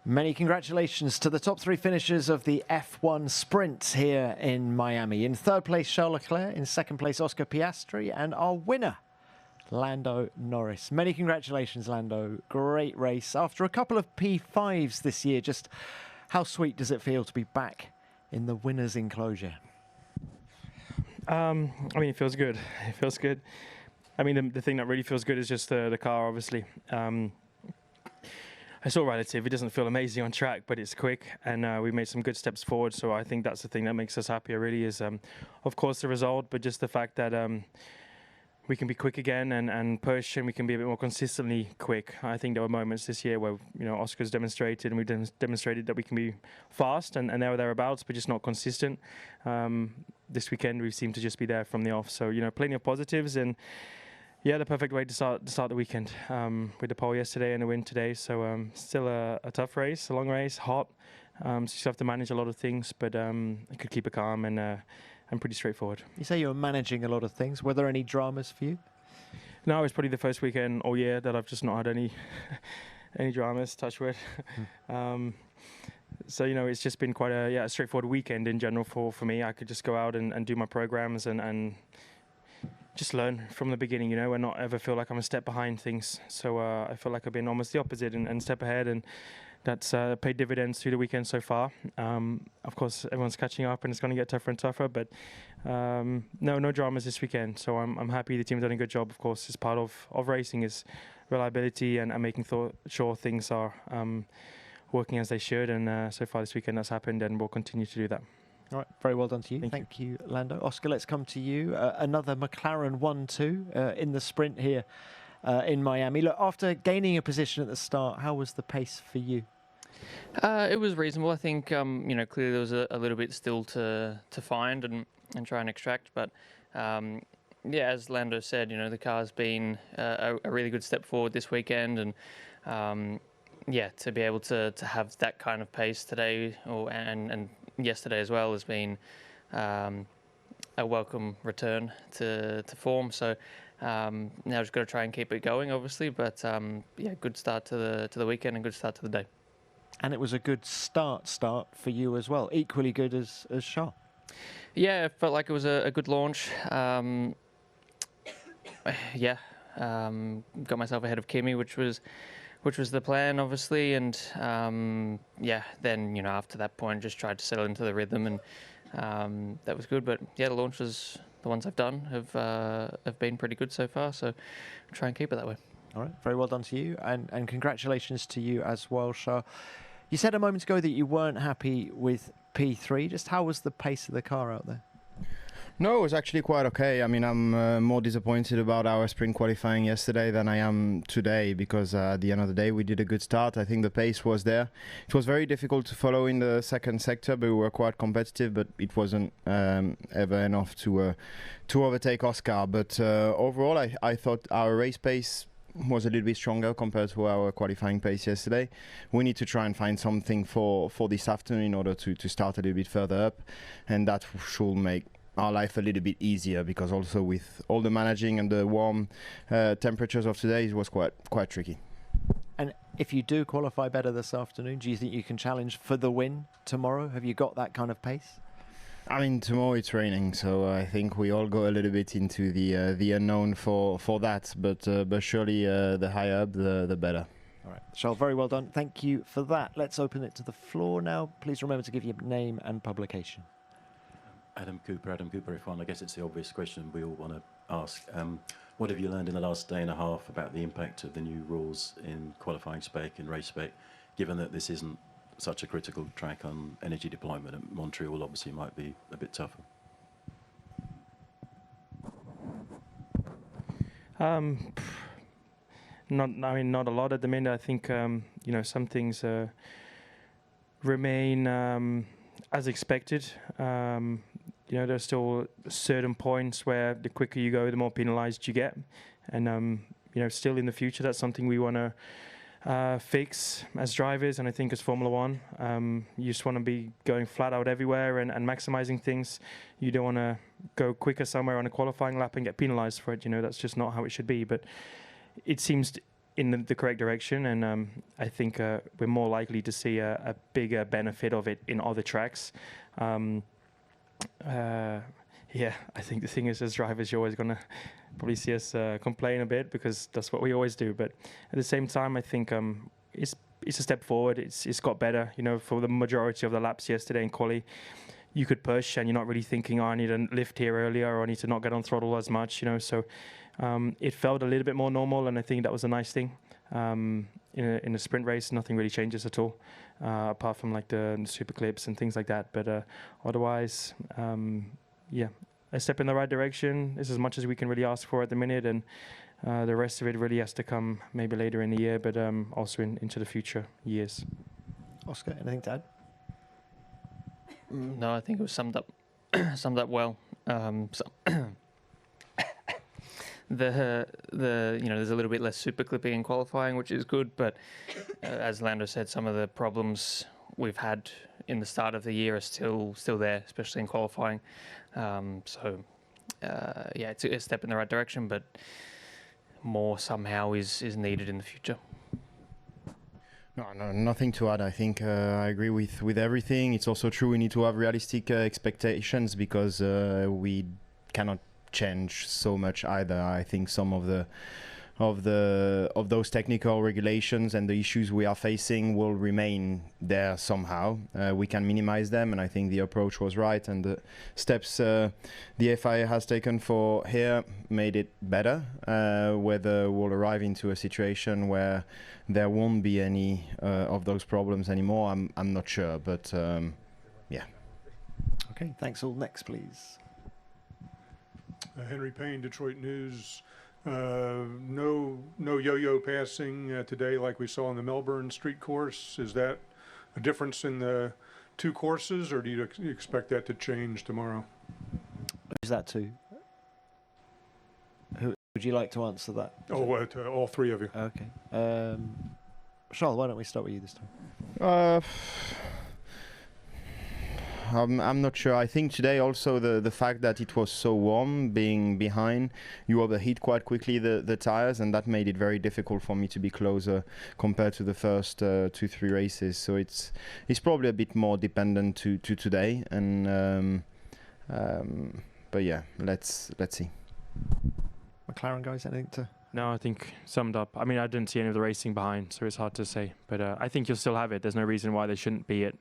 Many congratulations to the top three finishers of the F1 Sprint here in Miami. In third place, Charles Leclerc. In second place, Oscar Piastri. And our winner, Lando Norris. Many congratulations, Lando. Great race. After a couple of P5s this year, just how sweet does it feel to be back in the winner's enclosure? I mean, it feels good. It feels good. I mean, the thing that really feels good is just the car, obviously. It's all relative. It doesn't feel amazing on track, but it's quick, and we made some good steps forward. So I think that's the thing that makes us happier, really, is, of course, the result, but just the fact that we can be quick again and push, and we can be a bit more consistently quick. I think there were moments this year where, you know, Oscar's demonstrated, and we demonstrated that we can be fast and there or thereabouts, but just not consistent. This weekend, we seem to just be there from the off. So, you know, plenty of positives, and yeah, the perfect way to start the weekend with the pole yesterday and the win today. So still a tough race, a long race, hot. So you have to manage a lot of things, but I could keep it calm and pretty straightforward. You say you're managing a lot of things. Were there any dramas for you? No, it's probably the first weekend all year that I've just not had any dramas, touch wood. So, you know, it's just been quite a straightforward weekend in general for me. I could just go out and do my programs and just learn from the beginning, you know, and not ever feel like I'm a step behind things. So I feel like I've been almost the opposite and step ahead, and that's paid dividends through the weekend so far. Of course, everyone's catching up and it's going to get tougher and tougher, but no dramas this weekend. So I'm happy the team's done a good job. Of course, it's part of racing is reliability and making sure things are working as they should. And so far this weekend that's happened, and we'll continue to do that. All right, very well done to you. Thank you, Lando. Oscar, let's come to you. Another McLaren 1-2 in the sprint here in Miami. Look, after gaining a position at the start, how was the pace for you? It was reasonable. I think, you know, clearly there was a little bit still to find and try and extract. But, yeah, as Lando said, you know, the car's been a really good step forward this weekend. And, yeah, to be able to have that kind of pace today and yesterday as well has been a welcome return to form. So now just got to try and keep it going, obviously. But yeah, good start to the weekend and good start to the day. And it was a good start for you as well, equally good as Charles. Yeah, it felt like it was a good launch. Yeah, got myself ahead of Kimi, which was the plan, obviously, and yeah, then, you know, after that point, just tried to settle into the rhythm, and that was good. But yeah, the launches, the ones I've done, have been pretty good so far. So try and keep it that way. All right, very well done to you, and congratulations to you as well, Charles. You said a moment ago that you weren't happy with P3. Just how was the pace of the car out there? No, it was actually quite okay. I mean, I'm more disappointed about our sprint qualifying yesterday than I am today, because at the end of the day, we did a good start. I think the pace was there. It was very difficult to follow in the second sector, but we were quite competitive, but it wasn't ever enough to overtake Oscar. But overall, I thought our race pace was a little bit stronger compared to our qualifying pace yesterday. We need to try and find something for this afternoon in order to start a little bit further up, and that should make our life a little bit easier, because also with all the managing and the warm temperatures of today, it was quite tricky. And if you do qualify better this afternoon, do you think you can challenge for the win tomorrow? Have you got that kind of pace? I mean, tomorrow it's raining, so I think we all go a little bit into the unknown for that. But surely the higher up, the better. All right, Charles, very well done. Thank you for that. Let's open it to the floor now. Please remember to give your name and publication. Adam Cooper, F1. I guess it's the obvious question we all want to ask. What have you learned in the last day and a half about the impact of the new rules in qualifying spec and race spec, given that this isn't such a critical track on energy deployment, and Montreal obviously might be a bit tougher? Not a lot at the minute. I think you know, some things remain as expected. You know, there's still certain points where the quicker you go, the more penalized you get. And, you know, still in the future, that's something we want to fix as drivers. And I think as Formula One, you just want to be going flat out everywhere and maximizing things. You don't want to go quicker somewhere on a qualifying lap and get penalized for it. You know, that's just not how it should be. But it seems in the correct direction, and I think we're more likely to see a bigger benefit of it in other tracks. Yeah, I think the thing is, as drivers, you're always going to probably see us complain a bit, because that's what we always do. But at the same time, I think it's a step forward. It's got better. You know, for the majority of the laps yesterday in quali, you could push and you're not really thinking, oh, I need to lift here earlier, or I need to not get on throttle as much, you know. So it felt a little bit more normal, and I think that was a nice thing. In a sprint race, nothing really changes at all, apart from like the super clips and things like that. But otherwise, yeah, a step in the right direction is as much as we can really ask for at the minute, and the rest of it really has to come maybe later in the year, but also into the future years. Oscar, anything to add? No, I think it was summed up well. The you know, there's a little bit less super clipping in qualifying, which is good, but as Lando said, some of the problems we've had in the start of the year are still there, especially in qualifying. So yeah, it's a step in the right direction, but more somehow is needed in the future. No, nothing to add. I think I agree with everything. It's also true we need to have realistic expectations, because we cannot change so much either. I think some of those technical regulations and the issues we are facing will remain there somehow. We can minimize them, and I think the approach was right, and the steps the FIA has taken for here made it better. Whether we'll arrive into a situation where there won't be any of those problems anymore, I'm not sure, but yeah. Okay, thanks all. Next, please. Henry Payne, Detroit News. No yo-yo passing today like we saw on the Melbourne street course. Is that a difference in the two courses, or do you expect that to change tomorrow? Who's that to? Who would you like to answer that? Oh, to all three of you. Okay. Charles, why don't we start with you this time? I'm not sure. I think today also the fact that it was so warm, being behind, you overheat quite quickly the tires, and that made it very difficult for me to be closer compared to the first 2-3 races. So it's probably a bit more dependent to today, and but yeah, let's see. McLaren guys, anything to? No, I think summed up. I mean, I didn't see any of the racing behind, so it's hard to say. But I think you'll still have it. There's no reason why they shouldn't be it.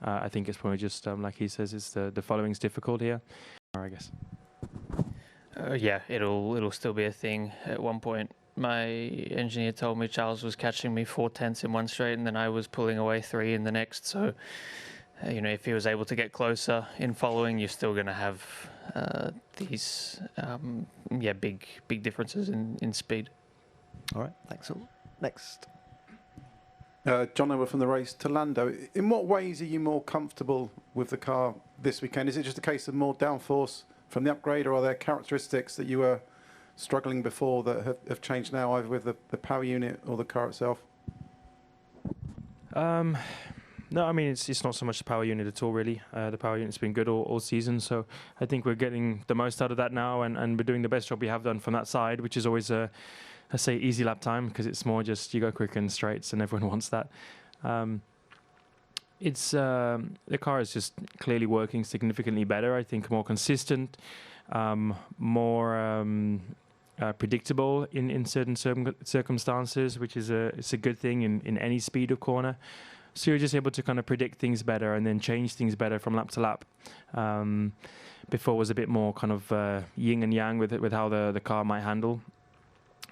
I think it's probably just, like he says, it's the following's difficult here, I guess. Yeah, it'll still be a thing. At one point, my engineer told me Charles was catching me 4/10 in one straight, and then I was pulling away 3 in the next. So, you know, if he was able to get closer in following, you're still going to have these, yeah, big differences in speed. All right, thanks all. Next. John Ower from the race to Lando. In what ways are you more comfortable with the car this weekend? Is it just a case of more downforce from the upgrade, or are there characteristics that you were struggling before that have changed now, either with the power unit or the car itself? No, I mean, it's not so much the power unit at all, really. The power unit's been good all season, so I think we're getting the most out of that now, and we're doing the best job we have done from that side, which is always I say easy lap time, because it's more just you go quick in straights, and everyone wants that. It's the car is just clearly working significantly better. I think more consistent, more predictable in certain circumstances, which is it's a good thing in any speed of corner. So you're just able to kind of predict things better and then change things better from lap to lap. Before was a bit more kind of yin and yang with how the car might handle.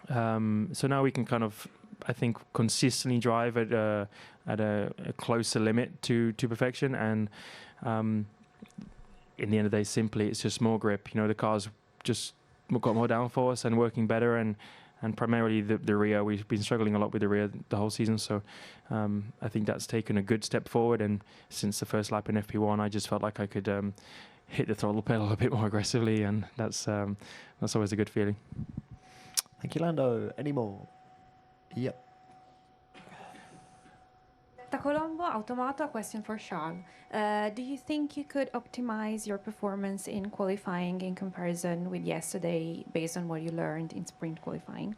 So now we can kind of, I think, consistently drive at a closer limit to perfection, and in the end of the day, simply it's just more grip. You know, the car's just got more downforce and working better, and primarily the rear. We've been struggling a lot with the rear the whole season, so I think that's taken a good step forward. And since the first lap in FP1, I just felt like I could hit the throttle pedal a bit more aggressively, and that's always a good feeling. Thank you, Lando. Any more? Yep. Da Colombo, Automoto, a question for Charles. Do you think you could optimize your performance in qualifying in comparison with yesterday based on what you learned in sprint qualifying?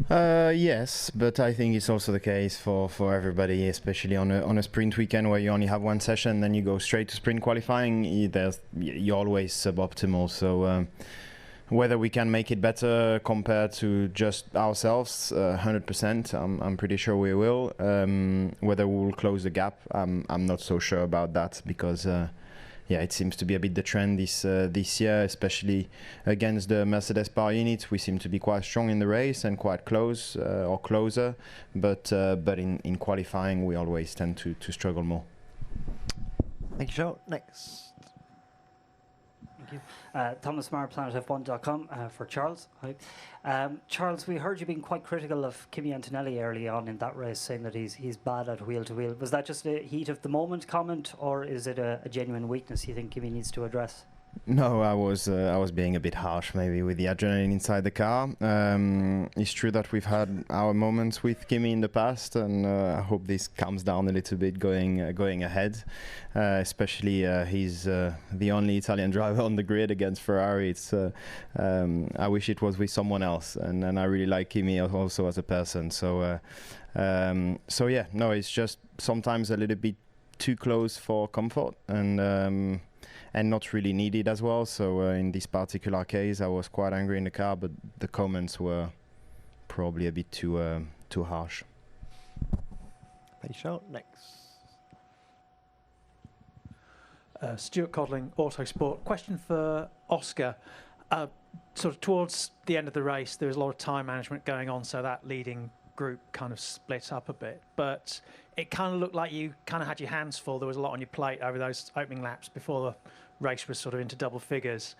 Yes, but I think it's also the case for everybody, especially on a sprint weekend where you only have one session, then you go straight to sprint qualifying. You're always suboptimal. So whether we can make it better compared to just ourselves, 100%, I'm pretty sure we will. Whether we will close the gap, I'm not so sure about that, because it seems to be a bit the trend this year, especially against the Mercedes power unit. We seem to be quite strong in the race and quite close or closer, but in qualifying we always tend to struggle more. Thank you, Charles. Next. Thank you. Thomas Marr, PlanetF1.com, for Charles. Hi. Charles, we heard you being quite critical of Kimi Antonelli early on in that race, saying that he's bad at wheel to wheel. Was that just a heat of the moment comment, or is it a genuine weakness you think Kimi needs to address? No, I was being a bit harsh maybe with the adrenaline inside the car. It's true that we've had our moments with Kimi in the past, and I hope this calms down a little bit going ahead. Especially he's the only Italian driver on the grid against Ferrari. I wish it was with someone else, and I really like Kimi also as a person. So it's just sometimes a little bit too close for comfort, and not really needed as well. So in this particular case, I was quite angry in the car, but the comments were probably a bit too harsh. Thank you, Charles. Next. Stuart Codling, Autosport. Question for Oscar. Sort of towards the end of the race, there was a lot of time management going on, so that leading group kind of split up a bit. But it kind of looked like you kind of had your hands full. There was a lot on your plate over those opening laps before the race was sort of into double figures.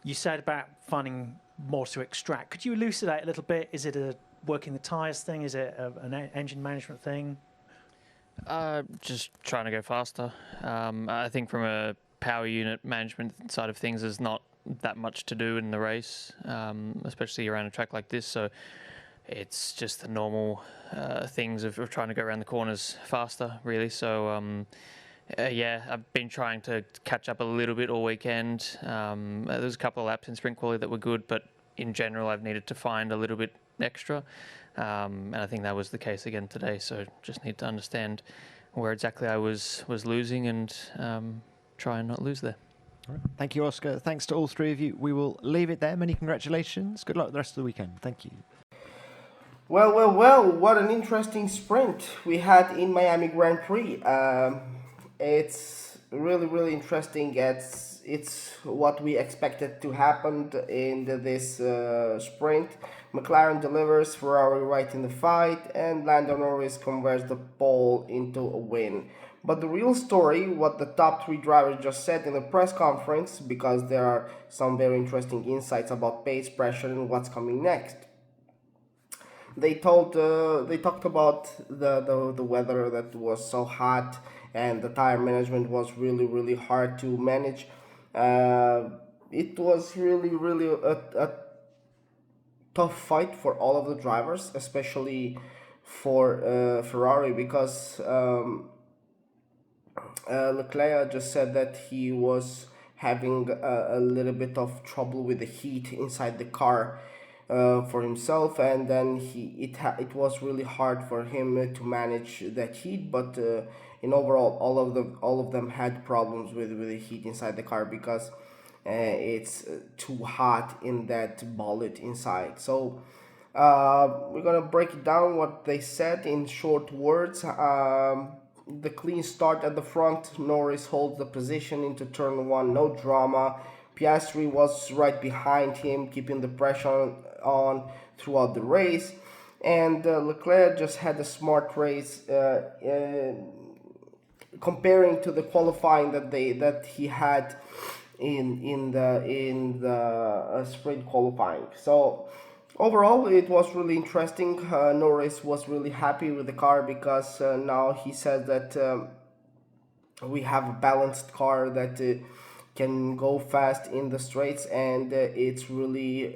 You said about finding more to extract. Could you elucidate a little bit? Is it a working the tyres thing? Is it an engine management thing? Just trying to go faster. I think from a power unit management side of things, there's not that much to do in the race, especially around a track like this. So it's just the normal things of trying to go around the corners faster, really. So I've been trying to catch up a little bit all weekend. There was a couple of laps in sprint quality that were good, but in general I've needed to find a little bit extra. And I think that was the case again today. So just need to understand where exactly I was losing and try and not lose there. All right. Thank you, Oscar. Thanks to all three of you. We will leave it there. Many congratulations. Good luck with the rest of the weekend. Thank you. Well, what an interesting sprint we had in Miami Grand Prix. It's really interesting. It's what we expected to happen in this sprint. McLaren delivers, Ferrari right in the fight, and Lando Norris converts the pole into a win. But the real story, what the top three drivers just said in the press conference, because there are some very interesting insights about pace, pressure, and what's coming next. They talked about the weather that was so hot, and the tire management was really hard to manage. It was really a tough fight for all of the drivers, especially for Ferrari, because Leclerc just said that he was having a little bit of trouble with the heat inside the car for himself, and then it was really hard for him to manage that heat. But in overall, all of them had problems with the heat inside the car, because it's too hot in that bullet inside. So we're gonna break it down what they said in short words. The clean start at the front. Norris holds the position into turn one, no drama. Piastri was right behind him, keeping the pressure on throughout the race. And Leclerc just had a smart race, comparing to the qualifying that he had in the sprint qualifying. So overall, it was really interesting. Norris was really happy with the car, because now he said that we have a balanced car that can go fast in the straights, and it's really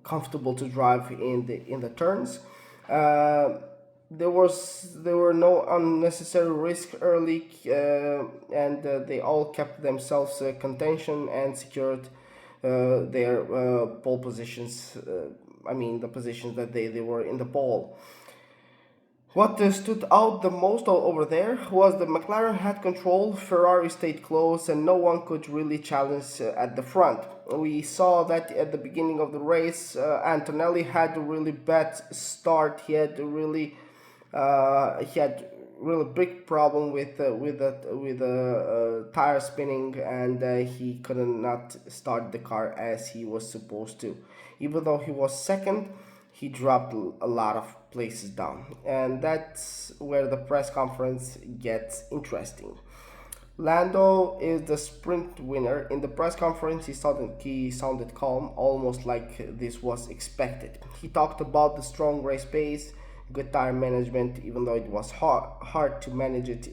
comfortable to drive in the turns. There were no unnecessary risk early, and they all kept themselves contention and secured their pole positions. the positions that they were in the pole. What stood out the most over there was that McLaren had control, Ferrari stayed close, and no one could really challenge at the front. We saw that at the beginning of the race, Antonelli had a really bad start. He had really big problem with tire spinning, and he could not start the car as he was supposed to. Even though he was second, he dropped a lot of places down, and that's where the press conference gets interesting. Lando is the sprint winner. In the press conference, he sounded calm, almost like this was expected. He talked about the strong race pace, good tire management, even though it was hard to manage it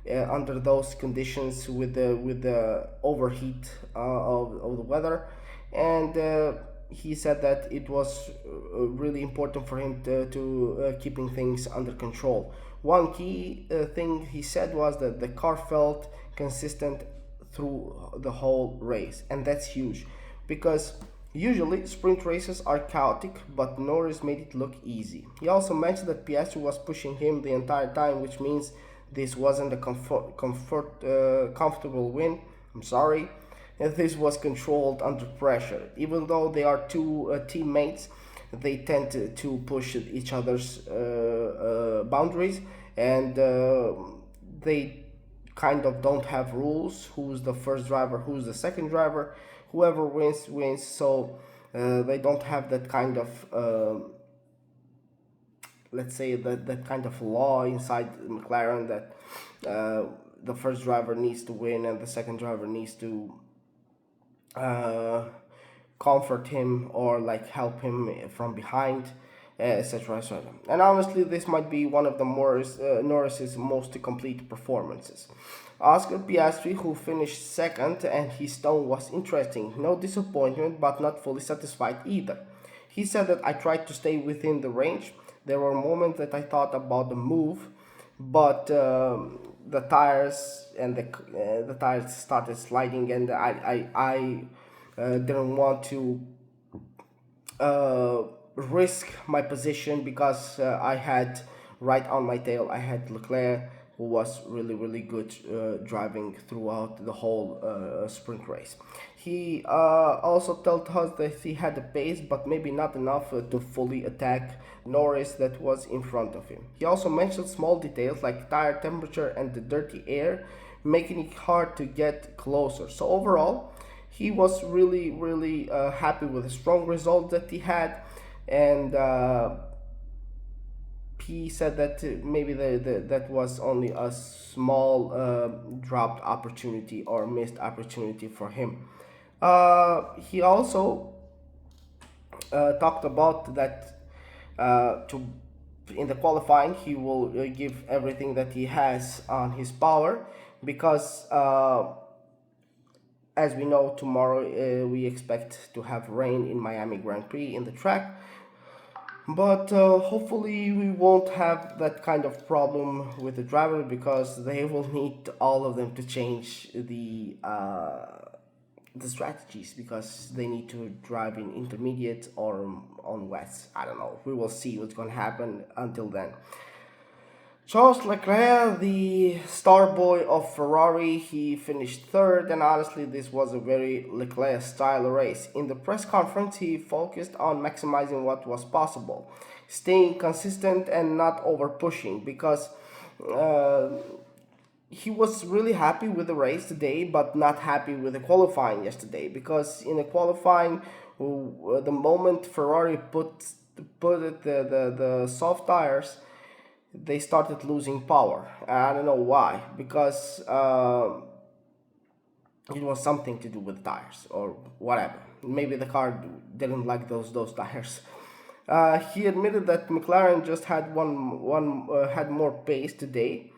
under those conditions with the overheat of the weather, and he said that it was really important for him to keeping things under control. One key thing he said was that the car felt consistent through the whole race, and that's huge because usually sprint races are chaotic, but Norris made it look easy. He also mentioned that Piastri was pushing him the entire time, which means this wasn't a comfortable win. I'm sorry. And this was controlled under pressure. Even though they are two teammates, they tend to push each other's boundaries, and they kind of don't have rules. Who's the first driver? Who's the second driver? Whoever wins. So they don't have that kind of let's say that kind of law inside McLaren that the first driver needs to win and the second driver needs to comfort him or like help him from behind, etc., etc. And honestly, this might be one of the Norris's most complete performances. Oscar Piastri, who finished second, and his tone was interesting. No disappointment, but not fully satisfied either. He said that I tried to stay within the range. There were moments that I thought about the move, but the tires and the tires started sliding, and I didn't want to risk my position because I had right on my tail I had Leclerc, who was really good driving throughout the whole sprint race. He also told us that he had the pace, but maybe not enough to fully attack Norris that was in front of him. He also mentioned small details like tire temperature and the dirty air, making it hard to get closer. So overall, he was really happy with the strong result that he had, and he said that maybe that was only a small dropped opportunity or missed opportunity for him. He also talked about that in the qualifying he will give everything that he has on his power, because as we know, tomorrow we expect to have rain in Miami Grand Prix in the track. But hopefully we won't have that kind of problem with the driver, because they will need all of them to change the strategies, because they need to drive in intermediate or on wets. I don't know. We will see what's going to happen until then. Charles Leclerc, the star boy of Ferrari, he finished third, and honestly this was a very Leclerc style race. In the press conference he focused on maximizing what was possible, staying consistent and not over pushing, because he was really happy with the race today but not happy with the qualifying yesterday, because in the qualifying the moment Ferrari put the soft tires, they started losing power. I don't know why, because it was something to do with tires or whatever. Maybe the car didn't like those tires. He admitted that McLaren just had had more pace today,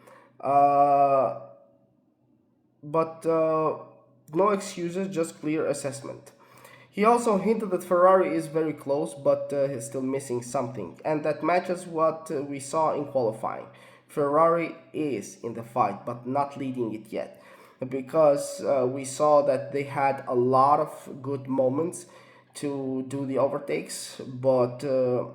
but no excuses, just clear assessment. He also hinted that Ferrari is very close, but is still missing something, and that matches what we saw in qualifying. Ferrari is in the fight, but not leading it yet, because we saw that they had a lot of good moments to do the overtakes, but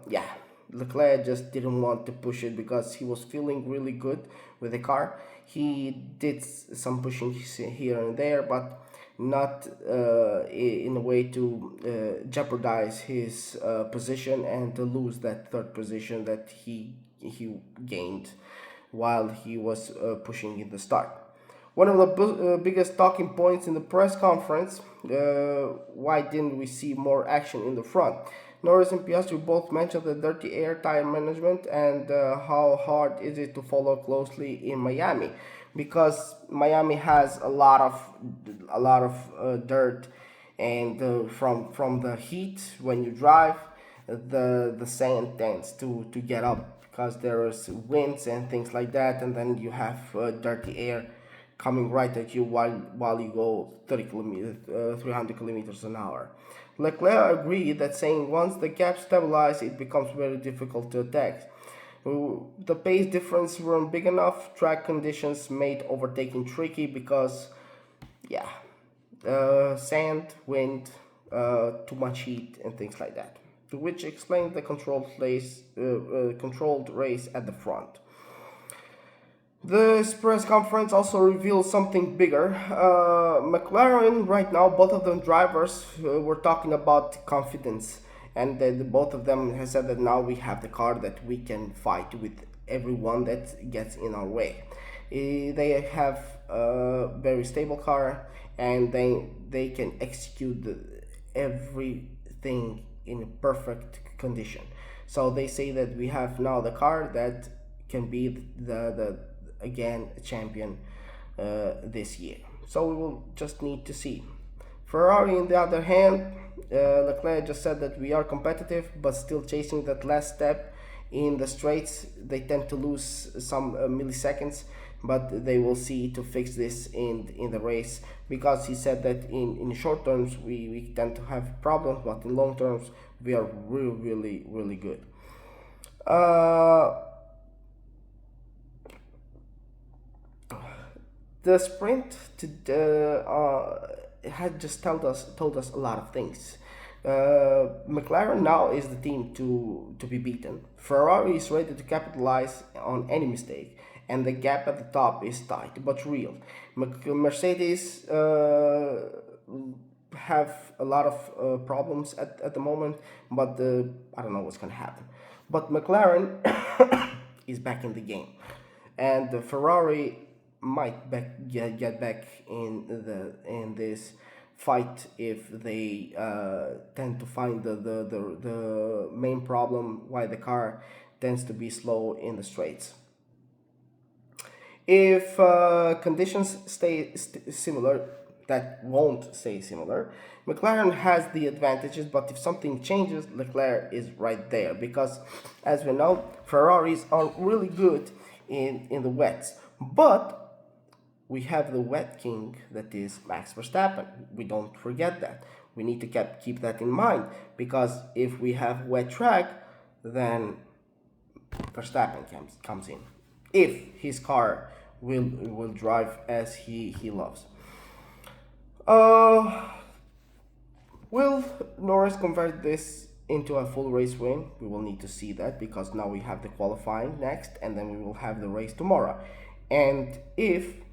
yeah, Leclerc just didn't want to push it because he was feeling really good with the car. He did some pushing here and there, but not in a way to jeopardize his position and to lose that third position that he gained while he was pushing in the start. One of the biggest talking points in the press conference, why didn't we see more action in the front? Norris and Piastri both mentioned the dirty air tire management and how hard is it to follow closely in Miami, because Miami has a lot of dirt, and from the heat when you drive, the sand tends to get up because there is winds and things like that, and then you have dirty air coming right at you while you go 300 kilometers an hour. Leclerc agreed that saying once the gap stabilizes, it becomes very difficult to attack. The pace difference weren't big enough. Track conditions made overtaking tricky because, yeah, sand, wind, too much heat, and things like that. Which explains the controlled race at the front. This press conference also revealed something bigger. McLaren right now, both of them drivers were talking about confidence, and both of them have said that now we have the car that we can fight with everyone that gets in our way. They have a very stable car, and they can execute everything in perfect condition. So they say that we have now the car that can be the again champion this year. So we will just need to see. Ferrari, on the other hand, Leclerc just said that we are competitive, but still chasing that last step in the straights. They tend to lose some milliseconds, but they will see to fix this in the race, because he said that in short terms we tend to have problems, but in long terms we are really good. The sprint had just told us a lot of things. McLaren now is the team to be beaten. Ferrari is ready to capitalize on any mistake, and the gap at the top is tight but real. Mercedes have a lot of problems at the moment, but I don't know what's going to happen. But McLaren is back in the game, and the Ferrari might get back in this fight if they tend to find the main problem why the car tends to be slow in the straights. If conditions stay similar, that won't stay similar. McLaren has the advantages, but if something changes, Leclerc is right there, because as we know, Ferraris are really good in the wets, but we have the wet king that is Max Verstappen. We don't forget that. We need to keep that in mind, because if we have wet track, then Verstappen comes in, if his car will drive as he loves. Will Norris convert this into a full race win? We will need to see that, because now we have the qualifying next, and then we will have the race tomorrow. And if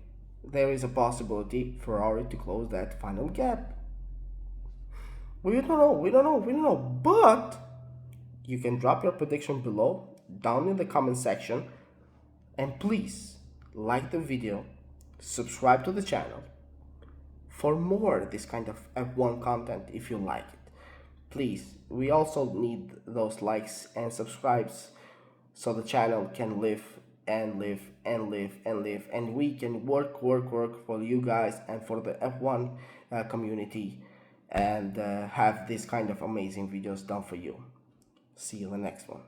there is a possibility for Ferrari to close that final gap, we don't know. But you can drop your prediction below, down in the comment section, and please like the video, subscribe to the channel for more this kind of F1 content if you like it. Please, we also need those likes and subscribes so the channel can live and live, and we can work for you guys and for the F1 community, and have this kind of amazing videos done for you. See you in the next one.